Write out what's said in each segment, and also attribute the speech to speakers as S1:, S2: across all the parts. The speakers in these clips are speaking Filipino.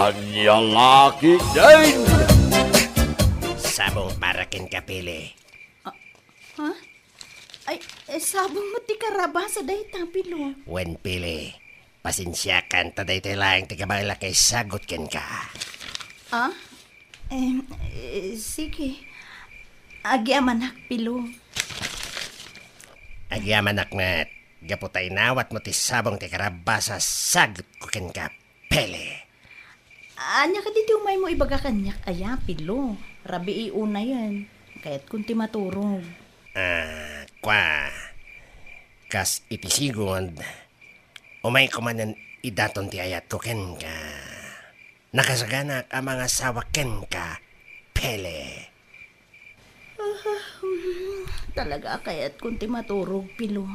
S1: Anya laki din!
S2: Sabong parakin ka, Pili.
S3: Ha? Ay, sabong mo ti karabasa dahi tapilo.
S2: Wen, Pili. Pasensya kan, taday lang tigabala kay sagot ken ka.
S3: Ah? Sige. Agiamanak pilo.
S2: Agyamanak na gaputay nawat mo ti sabong ti karabasa sagot ko ken ka, Pili.
S3: Anya ka diti umay mo ibaga kanyak. Aya, pilo. Rabi iuna yan. Kaya't kunti maturog.
S2: Kwa. Kas itisigod. Umay kumanan idaton ti ayat ko ken ka. Nakasaganak ang mga sawa ken ka, Pili.
S3: Talaga kaya't kunti maturog, pilo.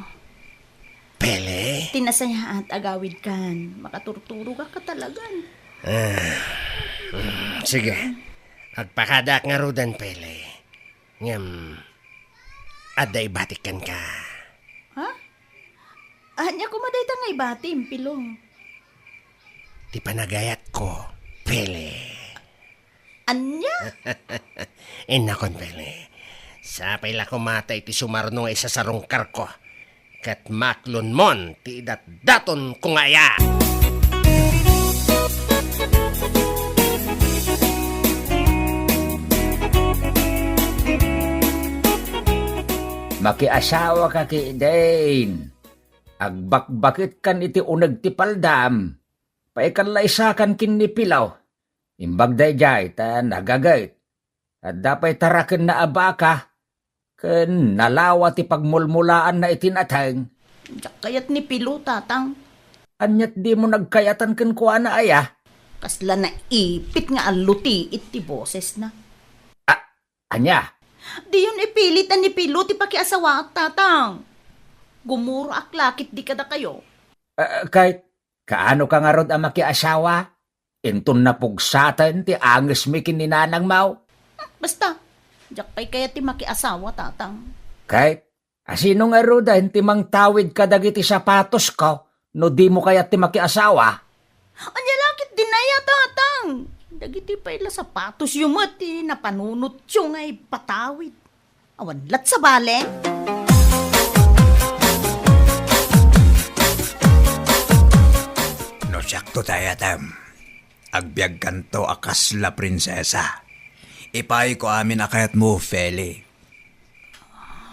S2: Pili?
S3: Tinasaya at agawid kan. Makaturturo ka talagan.
S2: Sige. Agpakadak nga rudan, Pili. Ngam. Aday batikan ka.
S3: Ha? Anya kumaday ta ngay batim, pilo.
S2: Di panagayat ko, Pili.
S3: Anya?
S2: Inakon, Pili. Sapay la kumatay ti sumarno isa sa rungkar ko. Kat maklon mon ti daton ko nga ya.
S4: Makiasawa ka ki Dane. Agbakbakit kan iti unag ti paldam. Paikanlaysakan kin ni Pilaw. Imbag dayjay ta nagagayt. At dapay taraken na abaka. Ken nalawa ti pagmulmulaan na itinatang.
S3: Diyak kayat ni pilo, tatang.
S4: Anyat di mo nagkayatan ken kuana aya.
S3: Kasla na ipit nga aluti iti boses na.
S4: Anya?
S3: Di yun ipilit na ni pilo ti pakiasawa at tatang. Gumuro aklakit di kada kayo.
S4: Kahit kaano ka nga rod ang makiasawa? Intun na pugsatan ti anges mi kininanang mau.
S3: Basta, diyak pa'y kaya ti makiasawa, tatang.
S4: Kahit asino nga roda ti mang tawid ka dagiti sapatos ko no di mo kaya ti makiasawa?
S3: Anya lakit dinaya, tatang. Dagiti pa'y la sapatos yumati na panunot yung ay patawid. Awanlat sa bale.
S5: No sakto tayo, Tam. Agbyag kanto akas la prinsesa. Ipay ko amin akayat mo, Feli.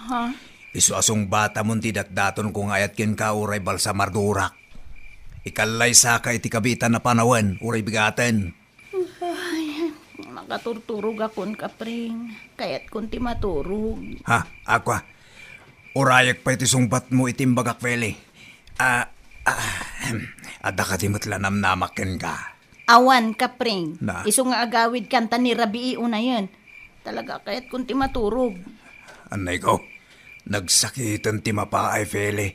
S3: Ha?
S5: Isu asong bata mong tidat-daton kung ayat kin ka uray balsa mardurak. Ikalay saka iti kabitan na panawan, uray bigaten.
S3: Ay, makaturturog akon kapring. Kaya't kunti maturog.
S5: Ha, aqua. Urayak pa iti sungbat mo itimbagak, Feli. Ada ka dimot lanam namakin ka.
S3: Awan kapring.
S5: Na?
S3: Iso nga agawid kanta ni Rabii una yan. Talaga kaya't kunti maturog.
S5: Anay ko, nagsakitan ti mapaay, Feli.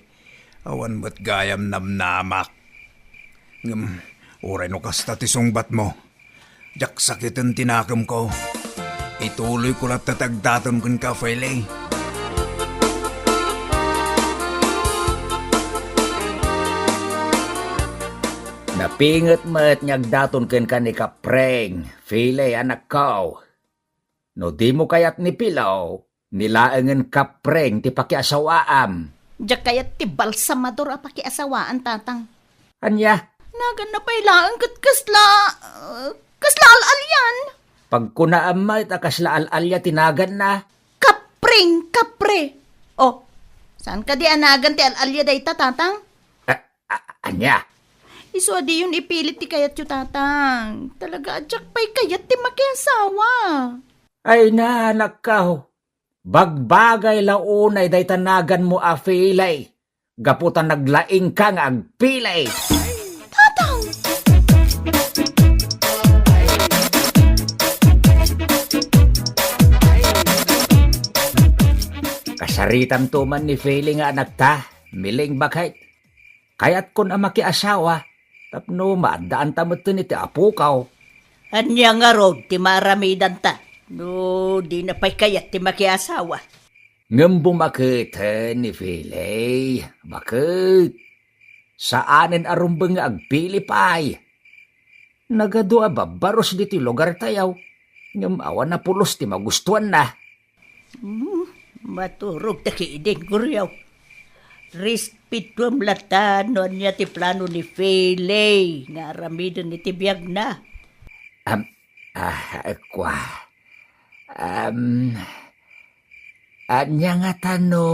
S5: Awan mo't gayam namnamak. Uray no kasta ti sungbat mo. Jak sakitan tinakam ko. Ituloy ko lang tatagdaton kun ka, Feli.
S4: Napingat mo't nyagdaton ken ka ni Kapreng, Fili anak ko. No di mo kayat ni Pilaw, nilaengen Kapreng ti pakiasawaam.
S3: Diyak kaya't ti balsamador a pakiasawaan, tatang.
S4: Anya,
S3: Nagan na pailaan kat kasla al-alyan.
S4: pagkunaam mo itakasla al-alya tinagan na.
S3: Kapre. Oh, saan ka di anagan ti al-alya dayta, tatang?
S4: Anya,
S3: Iso di yun ipilit ti kayat yu, tatang. Talaga adyak pa'y kayat ti makiasawa.
S4: ay na anak ka. Bagbagay launay day tanagan mo a Filay. Gaputan naglaing kang agpilay.
S3: Tatang!
S4: Kasaritan tuman ni Fili nga anak ta, miling bakit. Kayat kun ang makiasawa, tapno maandaan tamutun iti apukaw.
S3: Anya nga rod ti maramidan ta. No, di na pa'y kayat ti makiasawa.
S4: Ngem bumakit ni Fili, bakit? Saanen arumbeng nga agpili pay? Nagadua ba baros diti lugar tayaw? Ngam awan na pulos ti magustuhan na.
S3: Maturog ta kiidin, Guryaw. Rispituam latanon niya ti plano ni Fele, nga aramidan ni tibiyag na.
S4: Kwa. Anya nga tano.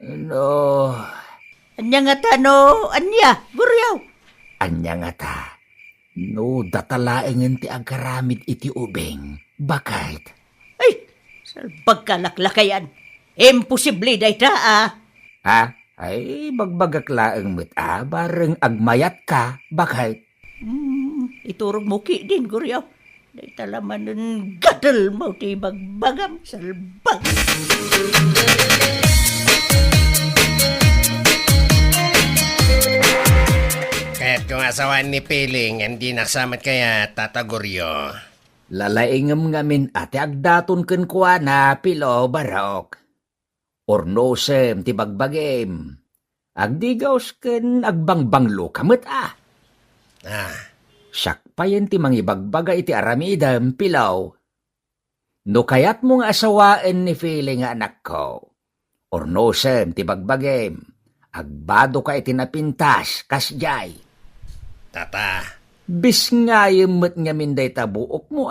S4: No.
S3: Anya nga tano, anya, Guryaw.
S4: Anya nga ta. No, datalaengen ti agaramid iti ubeng. Bakit?
S3: Ay, salbag kalaklakayan. Imposible day ta,
S4: Ha? Ay, bagbagak laeng met bareng agmayat ka. Bakit?
S3: Iturog mo ki din, Guryaw. Day talaman nun gadal mo ti bagbagam, salbag.
S2: Kaya't kung asawan ni Piling, hindi naksamat kaya tataguryo.
S4: Lalaingem ngamin ate agdaton ken kuana pilo barok. Ornosem ti bagbagem. Agdigaws ken agbangbanglo kamet Siyak pa yan ti mangibagbaga iti aramidam pilaw. No kayat mong asawaan ni Feeling nga anak ko. Ornosem ti bagbagem. Agbado ka iti napintas kasjay.
S2: Tata,
S4: Bis nga yamot nga minday tabuok mo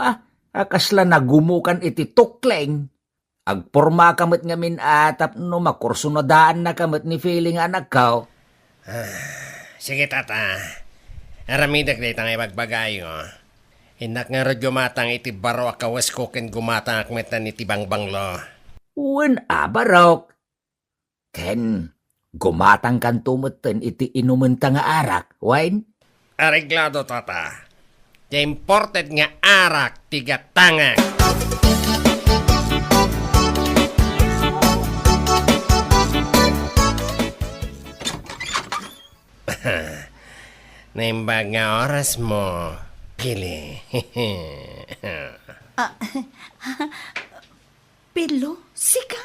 S4: akasla nagumukan iti tukleng. Agporma kamot nga min atap no makursunodaan na kamot ni Feeling anak ko.
S2: sige tata. Aramidak day tangay bagbagayo. Inak nga radyo matang iti baro akawas koken gumatang akmetan iti bangbanglo.
S4: Wen barok. Ken, gumatang kan tumutten iti inumunta nga arak, wine?
S2: Areglado tata. The imported nga arak tiga tanga. Naimbag nga oras mo, Pili.
S3: Pilo, sika?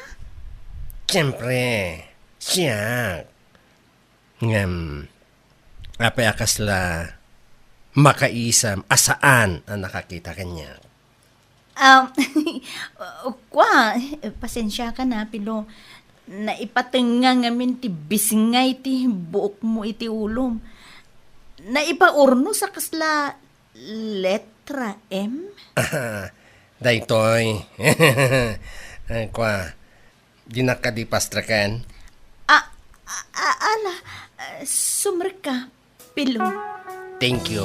S2: Siyempre, siya. Apay akasla makaisam asaan ang nakakita kanya.
S3: Pasensya ka na, Pilo. Naipatenga ngamin ti bisingay ti buok mo iti ulom. Naipaurno sa kasla letra M?
S2: Daytoy. Di nakadipastrakan.
S3: Ala, sumrek ka, Pilo.
S2: Thank you.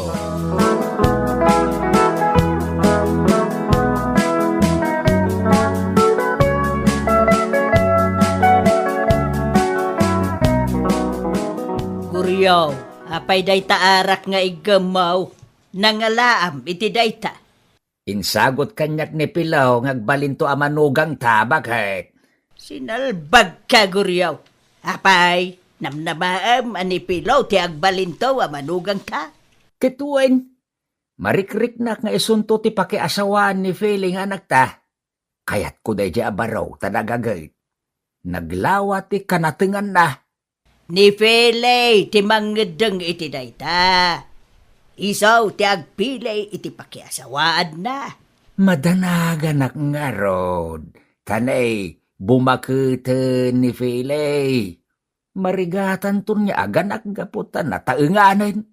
S3: Guryaw, apay dayta arak nga igamaw. Nangalaam iti dayta.
S4: Insagot kanyak ni Pilaw ngagbalinto amanugang tabakit.
S3: Sinalbag ka, Guryaw. Apay, namnamaam ani Pilaw ti agbalinto amanugang ka.
S4: Kituin, marikrik na nga isunto ti pakiasawaan ni Feeling anak ta. Kayat ko day di abaraw tanagagayt. Naglawa ti kanatengan na.
S3: Ni Fele, ti mangedeng iti dayta. Isaw ti agpilay iti pakiasawaan na.
S4: Madanaganak nga rod. Tanay, bumaketen ni Fele. Marigatan to niya aganak gaputan na taenganin.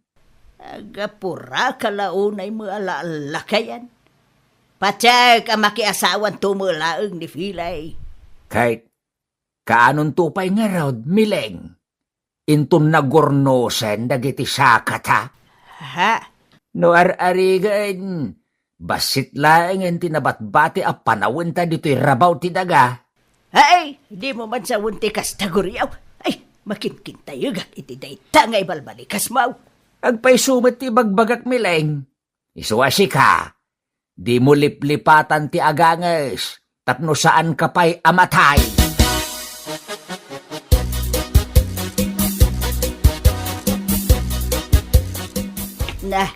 S3: Agapura kalaunay mo alaalakayan. Patsag ang makiasawan tumulaang ni Filay.
S4: Kahit kaanon tupay nga rod, mileng. Intun nagornosen dagiti sakata.
S3: Ha?
S4: No ar-arigan, basit laeng tinabatbati a panawin ta dito'y rabaw ti daga.
S3: Ay, di mo man sa wunti kas taguryaw. Ay, makinkintayagak iti dayta nga ibalbalikas mau.
S4: Agpay sumet ti bagbagak mileng. Isuwasi ka, di mo liplipatan ti aganges, tapno saan ka pa'y amatay.
S3: Na,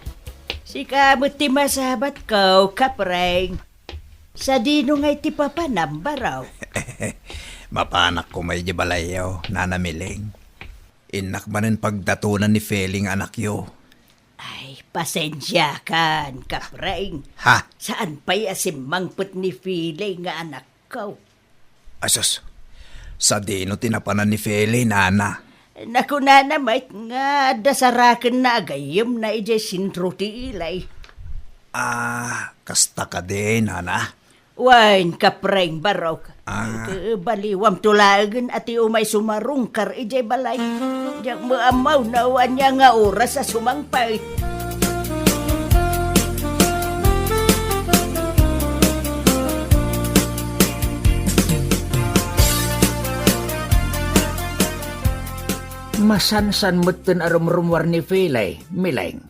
S3: si kamot ti masabat ko, kapreng. Sa dino nga'y ti papanambaraw.
S5: Mapanak ko may jibalayaw, nanamiling. Inak manen pagdatunan ni Feling anak yo.
S3: Ay, pasensya kan, kapreng.
S5: Ha?
S3: Saan pa'y asimangpot ni Philly nga anak ko?
S5: Asos. Sa dino tinapanan ni Feli, nana.
S3: Naku na namay nga dasarakan na agayom na ije sintro ti ilay.
S5: Kasta ka din, nana.
S3: Wain kapreng barok.
S5: Ah.
S3: Baliwam tulagan at umay sumarungkar ije balay. Diyak maamaw na wanya nga oras sa sumangpay.
S4: Masansan mo't arum-rumwar ni Filay, Mileng.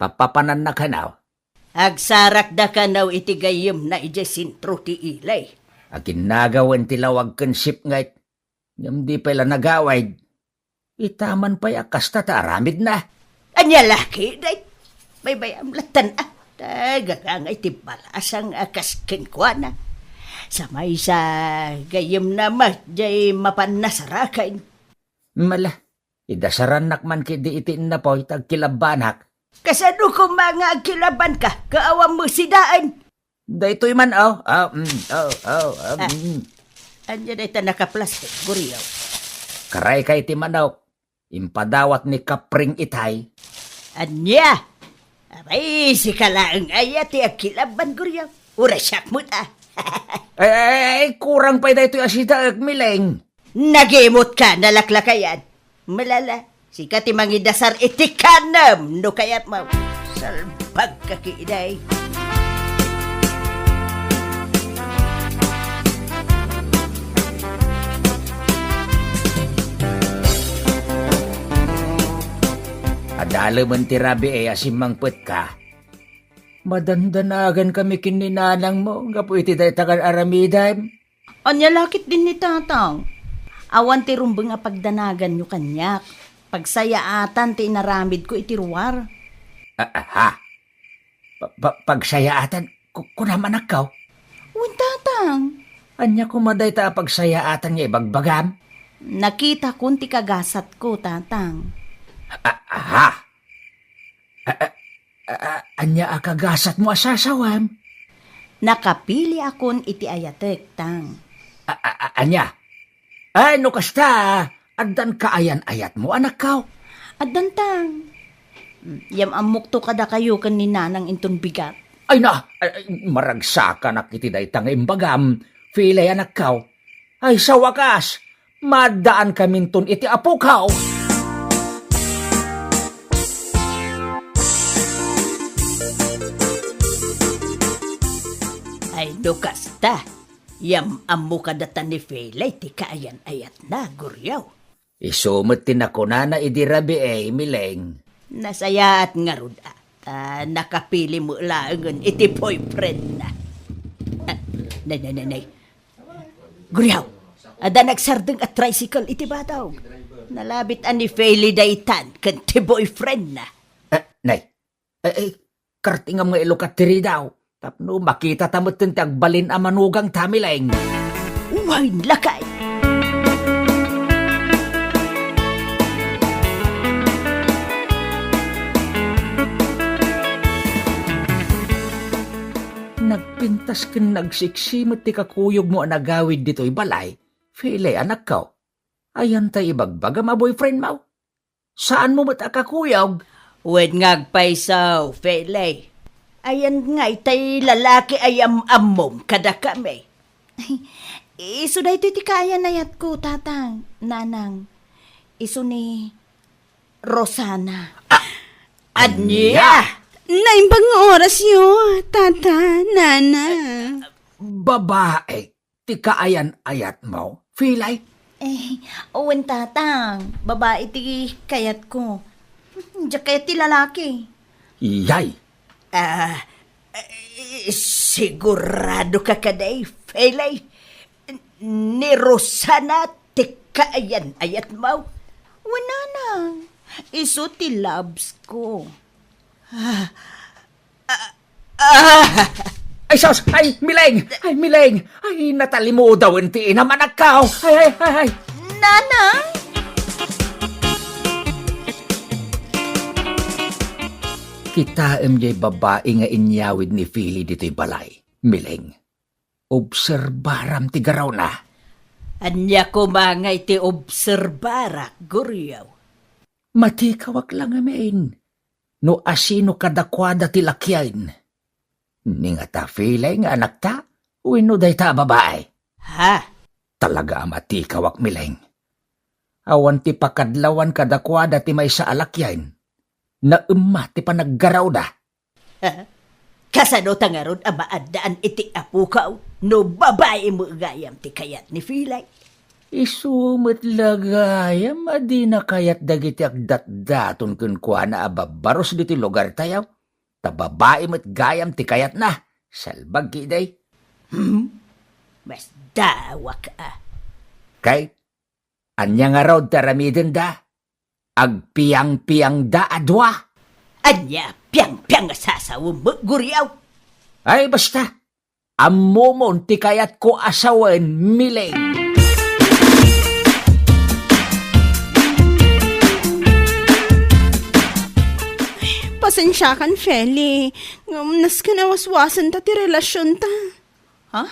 S4: Papapanan na kanaw.
S3: Agsarak da kanaw iti gayom na ije sintro ti ilay.
S4: Akin nagawan tilawag kan sip ngayt. Ngam di pala nagaway. Itaman pa'y akas tataramid na.
S3: Anya laki, day. May bayam latan Tagagang iti balasang akas kenkwana. Samay sa gayom na jay mapanasarakain.
S4: Mala, idasaran nakman kidi itin na po tagkilabanak.
S3: Kasano kung mga kilaban ka, kaawam mo si daan.
S4: Daytoy man,
S3: Anya na ita nakaplastik, guriyaw.
S4: Karay kay ti manok. Impadawat ni Kapring Itay.
S3: Anya! Abay, si kalaang ayat ti akilaban, guriyaw. Urasak mo ta.
S4: Ay, kurang pa daytoy asita Mileng.
S3: Nagimot ka, nalaklakayan. Malala, si kati mangidasar itikanam, no kayat mo. Salbag ka kiiday.
S4: Adala man ti Rabi asimangpet ka. Madandanagan kami kininanang mo, gapu iti day tagal aramidan.
S3: Anya lakit din ni tatang. Awan ti rumbeng nga pagdanagan nyo kanyak. Pagsayaatan ti inaramid ko iti ruwar.
S4: Pagsayaatan, kunaman akaw.
S3: Uwan tatang.
S4: Anya kumaday ta pagsayaatan niya ibagbagam?
S3: Nakita kun ti kagasat ko, tatang.
S4: Anya akagasat mo asasawam?
S3: Nakapili akon iti ayatek, tang.
S4: Anya? Ay, no kasta, addan kaayan-ayat mo, anak kaw.
S3: Addan, tang. Yam amok to kada kayo kan ni nanang inton bigat.
S4: Ay na, maragsaka na kiti day tanga imbagam, filay anak kaw. Ay, sa wakas, madaan kaminton iti apo kaw.
S3: Ay, do kasta. Yam amo kadatan ni Felay, ti kaayan-ayat na, guryaw.
S4: Isumatin ako na idirabi Mileng.
S3: Nasaya at nga ruda. Nakapili mo laangan iti boyfriend na. Nay. Guryaw, ada nagsardeng at tricycle iti bataw. Nalabit ani Felay daytan kan ti boyfriend na.
S4: Nay, kartingam nga ilukat tiri daw. Tapno makita tamot ng tagbalin a manugang tamileng.
S3: Uwain lakay!
S4: Nagpintas ken nagsiksimot ti kakuyog mo ang nagawid dito'y balay. Fele anak kaw. Ayan tay ibagbaga ma boyfriend mo. Saan mo mat kakuyog?
S3: Wen ngagpaysaw, Felay. Ayan nga, itay lalaki ayam amom kada kami. Iso da ito kaya nayat ko, tatang, nanang. Iso ni Rosana. Anya!
S6: Naimbang oras yun, tata, nana.
S4: Babae, ti kaayan-ayat mo, Filay?
S3: Owen tatang, babae ti kayat ko. Diyan kaya ti lalaki.
S4: Iyay!
S3: Sigurado ka kaday, Felay. Ni Rosana ti kaayan-ayat mo. Wala na. Iso ti loves ko.
S4: Ay, sos! Ay, Mileng! Ay, natali mo daw ang tiin naman akaw! Ay!
S3: Nanang?
S4: Nakitaem jay babae nga inyawid ni Philly dito'y balay. Mileng, obserbaram ti garaw na.
S3: Anya ko mga iti obserbarak, guryaw.
S4: Matikawak lang amin. No asino kadakwada ti lakyain. Ni nga ta Philly nga anak ta, wino day ta babae.
S3: Ha?
S4: Talaga matikawak mileng. Awan ti pakadlawan kadakwada ti may sa alakyain. Na ti panaggaraw da.
S3: Kasano tangarod ang maadaan iti apukaw no babae mo gayam ti kayat ni Filay.
S4: Isumit lagayam, adi na kayat dagiti agdat-daton kun kuha na ababaros diti lugar tayaw. Tababae mo't gayam ti kayat na. Salbag kiday.
S3: Mas dawak
S4: Kay, anya nga raw taramidin da. Agpiyang-piyang da adwa.
S3: Anya, piyang-piyang sasawa mo, guryaw.
S4: Ay basta, amomon ti kayat ko asawen mileng.
S6: Pasensya kan, Feli. Ngamnas ka nawaswasan ta ti relasyon ta.
S7: Ha?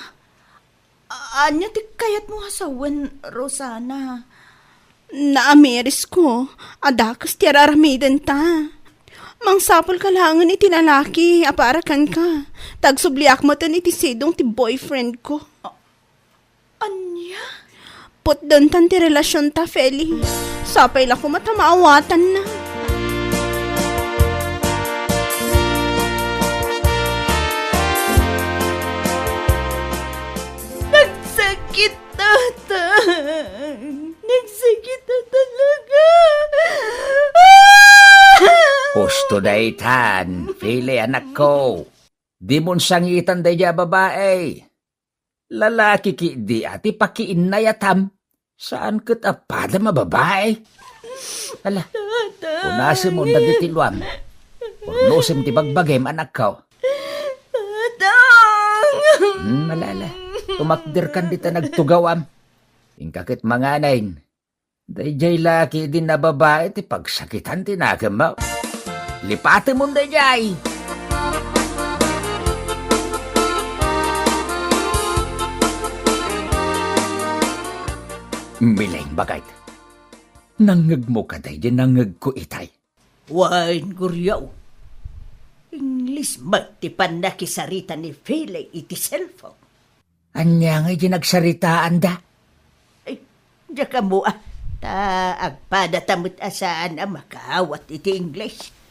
S7: Anya ti kayat mo hasawan, Rosana?
S6: Naamiris ko. Adakas ti araramiden ta. Mangsapol ka langan iti lalaki, aparakan ka. Tagsubliak mo tan iti sidong ti boyfriend ko.
S7: Anya?
S6: Putdan tan ti relasyon ta, Feli. Sapay la ko matamaawatan na.
S7: Nagsakit tatang. Nagsakit na talaga.
S4: Husto daytan, Philly anak ko. Di mon sangitan daya babae. Lalaki ki di ati pakiin na yatam. Saan kat apada mababae? Ala, punasin mo nagitiluam. Punusim ti bagbagem anak ko.
S7: Tatang!
S4: Malala, tumakdir kan dita nagtugawam. Ingkakit mga nain. Dayjay laki din na babae ti pagsakitan tinagam mo. Lipatin mo dayjay. Mileng bagay. Nangag mo ka day, nangag ko itay.
S3: Wain, guryaw. Inglis magtipan na kisarita ni Filay iti cellphone.
S4: Anya nga nagsaritaan da.
S3: Ay, diya ka mo ta agpada tamot asaan ang makawat iti English.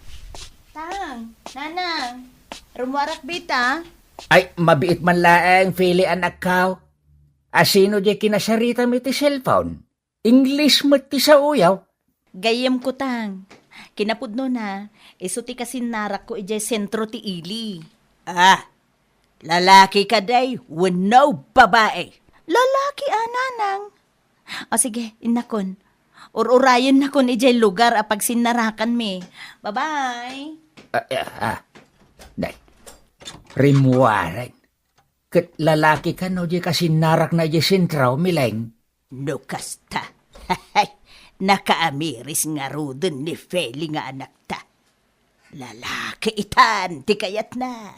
S7: Tang, nanang, rumuarak bita?
S4: Ay, mabiit man laeng, Philly anak kao. Asino di kinasarita mo iti cellphone? English mo ti sa uyaw?
S7: Gayem ko tang. Kinapudno na, iso ti kasinarak ko ijay sentro ti ili.
S3: Ah, lalaki ka day, wano babae.
S7: Lalaki nanang. O sige, inakon. Urayon na kon ijay lugar apag sinarakan mi. Bye-bye.
S4: Day, rimuwaran. Kat lalaki ka no di kasinarak na di sentraw, mileng.
S3: No kasta. Nakaamiris nga rudon ni Feli nga anak ta. Lalaki itan, ti kayat na.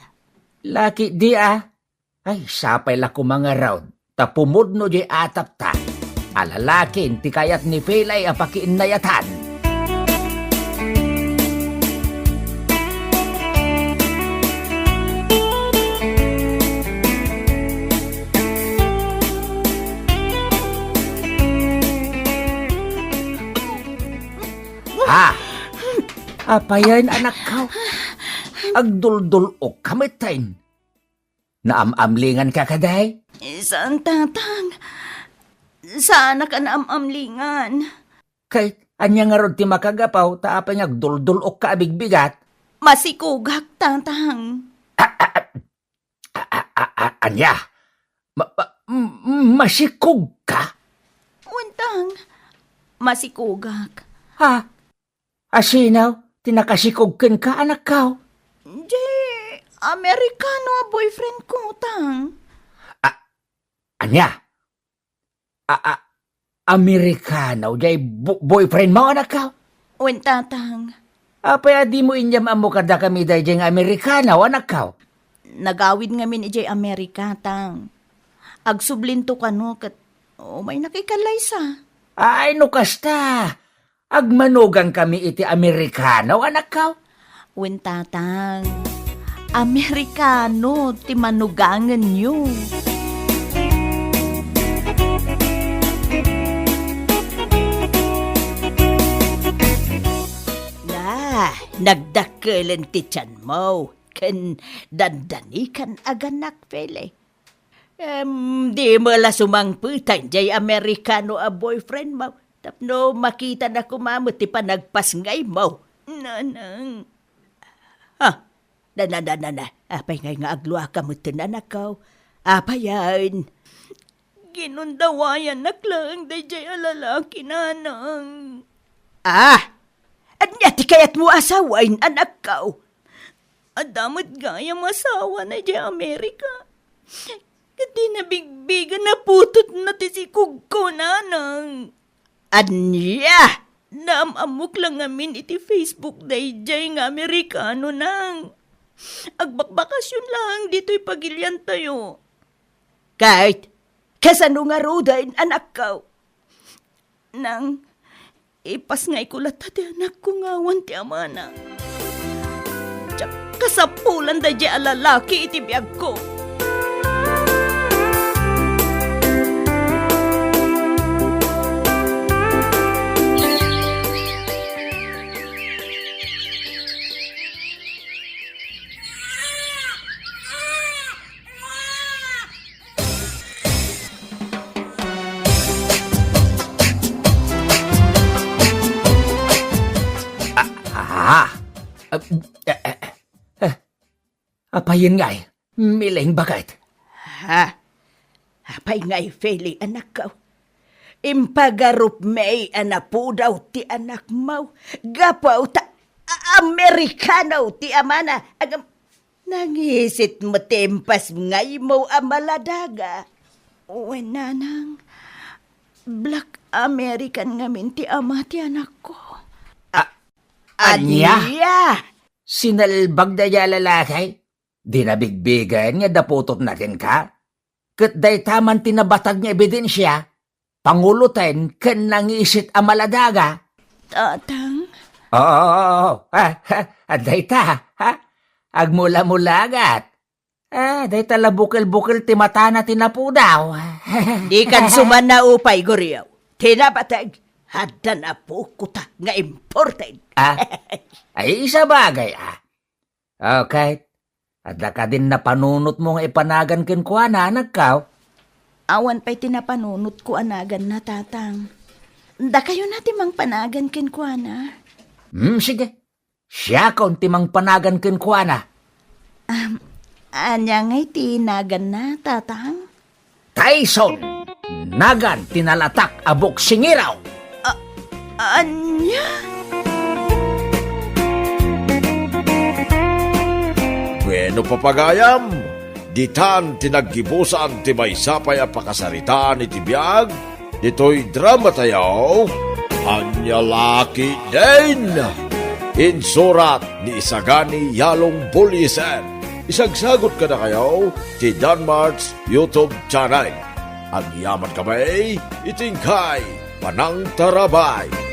S4: Laki di Ay, sapay la ko mga raw. Tapumod no di atap ta. Alalakin ti kayat ni Felay apakiin na yatan. Apayan anak ko. Agdul-dul o kamitain. Naamamlingan ka kaday?
S7: Saan tatang? Saan ka naamamlingan?
S4: Kay anya nga rod ti makagapaw taapay agdul-dul o kaabigbigat.
S7: Masikugak tatang.
S4: Anya? Masikog ka?
S7: Untang, masikugak.
S4: Ha? Asinaw? Tinakasikogken ka, anak ko.
S7: Jay, Amerikano a boyfriend ko, tang.
S4: Anya? Amerikano, jay boyfriend mo, anak ko?
S7: Tatang.
S4: Apay di mo inyam amo kada kami dayjay nga Amerikana, anak ka.
S7: Nagawid ngamin ijay Amerika, tang. Agsublinto ka no, kat may nakikalay sa.
S4: Ay, no kasta. Agmanugang kami iti Amerikana, anak ka.
S7: Wintatang, Amerikano, ti manugangan nyo.
S3: Nagdakkelan ti tiyan mo. Ken dandanikan aganak pele. Di mo la sumangputan jay Amerikano a boyfriend mo. Tapno makita na kumamot ti panagpasngay mo.
S7: Nanang,
S3: Na. Apay ngay nga agluwa ka mo tinan ako. Apay yan.
S7: ginundawayan naklang dayjay alalaki, nanang.
S3: Anya ti kayat mo asawain anak ka.
S7: Adamot gaya masawa na di Amerika. Kati nabigbigan na putot na ti si Kugko, nanang.
S3: Anya!
S7: Naamamok lang amin iti Facebook dayjay nga Amerikano, nang. Agbakbakasyon lang dito'y pagilyan tayo.
S3: Kahit kasano nga rodain anak ka.
S7: Nang, ipas nga'y kulat ti anak ko ngawan ti amana. Tsak kasapulan dayjay alalaki iti biyag ko.
S4: Apayin ngay, miling bakit?
S3: Apay ngay Feli anak ka. Impagarup may anapo daw ti anak mo. Gapaw ta Amerikano ti amana. Nangisit mo tempas ngay mo amaladaga.
S7: Uwe, nanang. Black American ngamin ti ama ti anak ko.
S4: Anya?
S3: Anya!
S4: Sinalbag da ya lalaki? Di nabigbigan nga daputot natin ka? Kat day taman tinabatag nga ebidensya, pangulutin ken nangisit amaladaga.
S7: Tatang?
S4: Oo, day ta, agmula-mulagat. Day tala bukil-bukil ti mata na tinapudaw.
S3: Di kan suman na upay guriyaw. Tinabatag. Hada na po kuta nga important.
S4: Ay isa bagay Okay. Adda ka din na panunot mo nga ipanagan ken kuana nagkaw.
S7: Awan pa'y tinapanunot ko anagan na, tatang. Da kayo natin mang panagan ken kuana.
S4: Sige. Siya kaun timang panagan ken kuana.
S7: Anya nga'y tinagan na, tatang?
S4: Tyson, nagan tinalatak abok singiraw.
S7: Anya?
S1: Bueno papagayam, ditan tinaggibusan ti may sapay a pakasaritaan iti biyag, dito'y drama tayo, Anya Laki din! Insurat ni Isagani Yalong Bulisan. Isagsagot ka na kayo ti Danmar's YouTube channel. Ang yaman kamay, itingkay, Panang Tarabay.